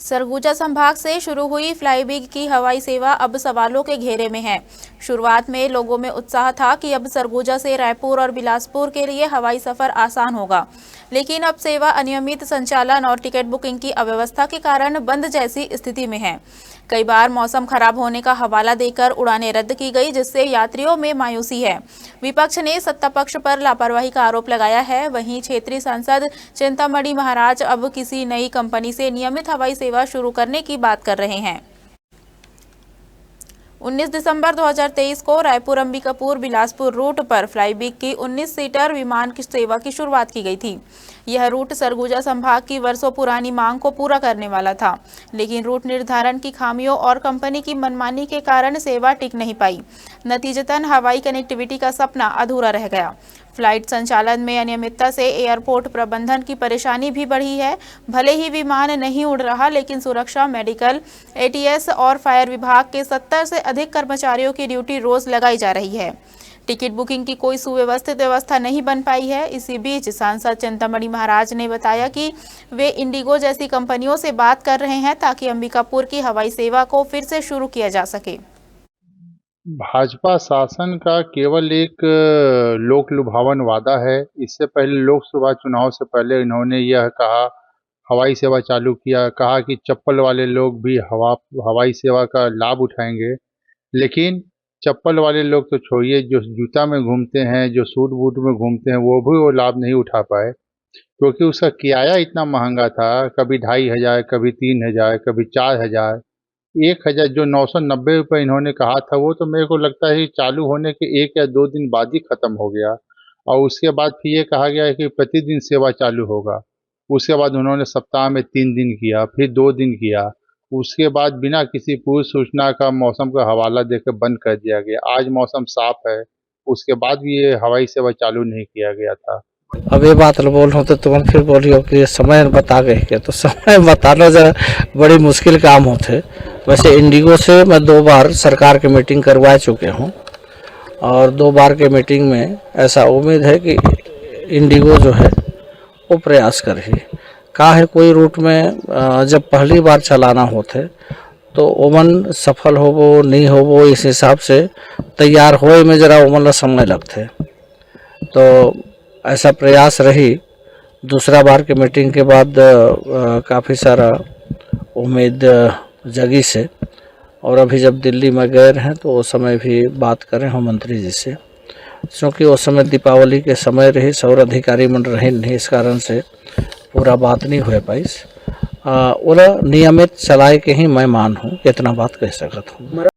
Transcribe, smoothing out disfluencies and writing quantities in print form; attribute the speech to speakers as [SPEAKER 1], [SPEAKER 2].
[SPEAKER 1] सरगुजा संभाग से शुरू हुई फ्लाईबिग की हवाई सेवा अब सवालों के घेरे में है। शुरुआत में लोगों में उत्साह था कि अब सरगुजा से रायपुर और बिलासपुर के लिए हवाई सफर आसान होगा, लेकिन अब सेवा अनियमित संचालन और टिकट बुकिंग की अव्यवस्था के कारण बंद जैसी स्थिति में है। कई बार मौसम खराब होने का हवाला देकर उड़ानें रद्द की गई, जिससे यात्रियों में मायूसी है। विपक्ष ने सत्ता पक्ष पर लापरवाही का आरोप लगाया है। वहीं क्षेत्रीय सांसद चिंतामणि महाराज अब किसी नई कंपनी से नियमित हवाई सेवा शुरू करने की बात कर रहे हैं। 19 दिसंबर 2023 को रायपुर अंबिकापुर बिलासपुर रूट पर फ्लाईबिग की 19 सीटर विमान की सेवा की शुरुआत की गई थी। यह रूट सरगुजा संभाग की वर्षों पुरानी मांग को पूरा करने वाला था, लेकिन रूट निर्धारण की खामियों और कंपनी की मनमानी के कारण सेवा टिक नहीं पाई। नतीजतन हवाई कनेक्टिविटी का सपना अधूरा रह गया। फ्लाइट संचालन में अनियमितता से एयरपोर्ट प्रबंधन की परेशानी भी बढ़ी है। भले ही विमान नहीं उड़ रहा, लेकिन सुरक्षा, मेडिकल, एटीएस और फायर विभाग के 70 से अधिक कर्मचारियों की ड्यूटी रोज लगाई जा रही है। टिकट बुकिंग की कोई सुव्यवस्थित व्यवस्था नहीं बन पाई है। इसी बीच सांसद चिंतामणि महाराज ने बताया कि वे इंडिगो जैसी कंपनियों से बात कर रहे हैं ताकि अंबिकापुर की हवाई सेवा को फिर से शुरू किया जा सके।
[SPEAKER 2] भाजपा शासन का केवल एक लोक लुभावन वादा है। इससे पहले लोकसभा चुनाव से पहले इन्होंने यह कहा, हवाई सेवा चालू किया, कहा कि चप्पल वाले लोग भी हवाई सेवा का लाभ उठाएंगे। लेकिन चप्पल वाले लोग तो छोड़िए, जो जूता में घूमते हैं, जो सूट बूट में घूमते हैं, वो लाभ नहीं उठा पाए, क्योंकि उसका किराया इतना महंगा था। कभी 2500, कभी 3000, कभी 4000, 1000, जो 990 रुपये इन्होंने कहा था, वो तो मेरे को लगता है कि चालू होने के 1 या 2 दिन बाद ही ख़त्म हो गया। और उसके बाद फिर ये कहा गया है कि प्रतिदिन सेवा चालू होगा। उसके बाद उन्होंने सप्ताह में 3 दिन किया, फिर 2 दिन किया। उसके बाद बिना किसी पूर्व सूचना का मौसम का हवाला देकर बंद कर दिया गया। आज मौसम साफ है, उसके बाद भी ये हवाई सेवा चालू नहीं किया गया था।
[SPEAKER 3] अब ये बात बोल रहा हूँ तो तुम फिर बोलियो कि समय बता गए क्या, तो समय बताना जरा बड़ी मुश्किल काम होते। वैसे इंडिगो से मैं 2 बार सरकार की मीटिंग करवा चुके हूँ और 2 बार के मीटिंग में ऐसा उम्मीद है कि इंडिगो जो है वो प्रयास कर ही का है। कोई रूट में जब पहली बार चलाना होते तो ओमन सफल हो वो नहीं हो वो, इस हिसाब से तैयार होए में ज़रा ओमन समय लगते। तो ऐसा प्रयास रही। दूसरा बार के मीटिंग के बाद काफ़ी सारा उम्मीद जगी से, और अभी जब दिल्ली में गए हैं तो उस समय भी बात करें हम मंत्री जी से, क्योंकि उस समय दीपावली के समय रही, सौर अधिकारी मन रहे नहीं, इस कारण से पूरा बात नहीं हो पाई। नियमित चलाए के ही मैं मान हूँ, इतना बात कह सकता हूँ।